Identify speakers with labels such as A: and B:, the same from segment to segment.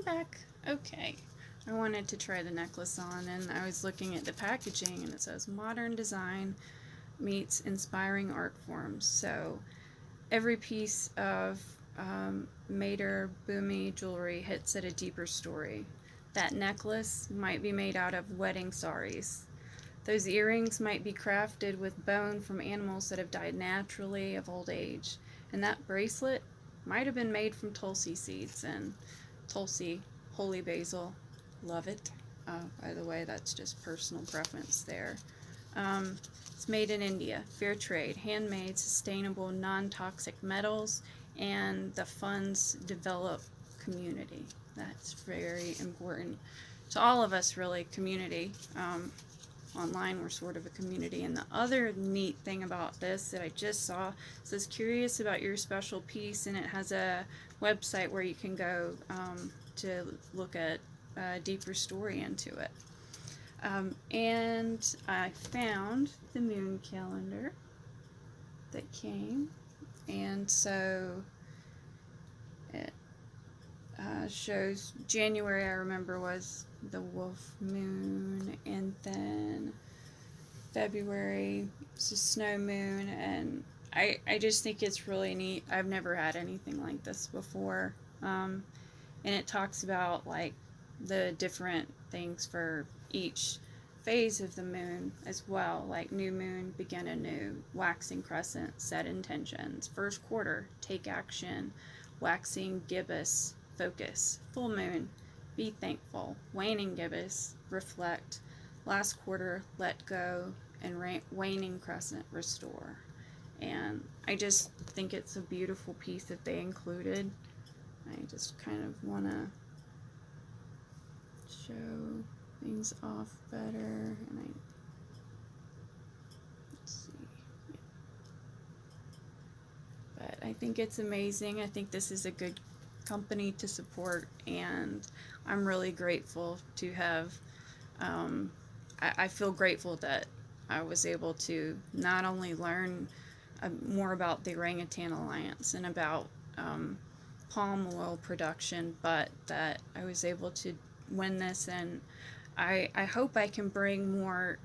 A: back. Okay. I wanted to try the necklace on, and I was looking at the packaging, and it says modern design meets inspiring art forms. So every piece of Mater Boomy jewelry hits at a deeper story. That necklace might be made out of wedding saris. Those earrings might be crafted with bone from animals that have died naturally of old age. And that bracelet might have been made from tulsi seeds. And tulsi, holy basil, love it. By the way, that's just personal preference there. It's made in India, fair trade, handmade, sustainable, non-toxic metals, and the funds develop community. That's very important to all of us, really, community. Online, we're sort of a community. And the other neat thing about this that I just saw says curious about your special piece, and it has a website where you can go to look at a deeper story into it. And I found the moon calendar that came, and so it shows January, I remember, was the wolf moon, and then February was a snow moon, and I just think it's really neat. I've never had anything like this before, and it talks about like the different things for each phase of the moon as well, like new moon, begin anew, waxing crescent, set intentions, first quarter, take action, waxing gibbous, focus, full moon, be thankful, waning gibbous, reflect, last quarter, let go, and waning crescent, restore. And I just think it's a beautiful piece that they included. I just kind of want to show things off better, and let's see. But I think it's amazing. I think this is a good company to support, and I'm really grateful to have I feel grateful that I was able to not only learn more about the Orangutan Alliance and about palm oil production, but that I was able to win this, and I hope I can bring more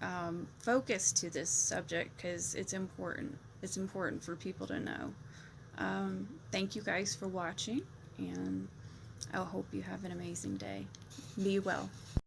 A: focus to this subject because it's important. It's important for people to know. Thank you guys for watching, and I hope you have an amazing day. Be well.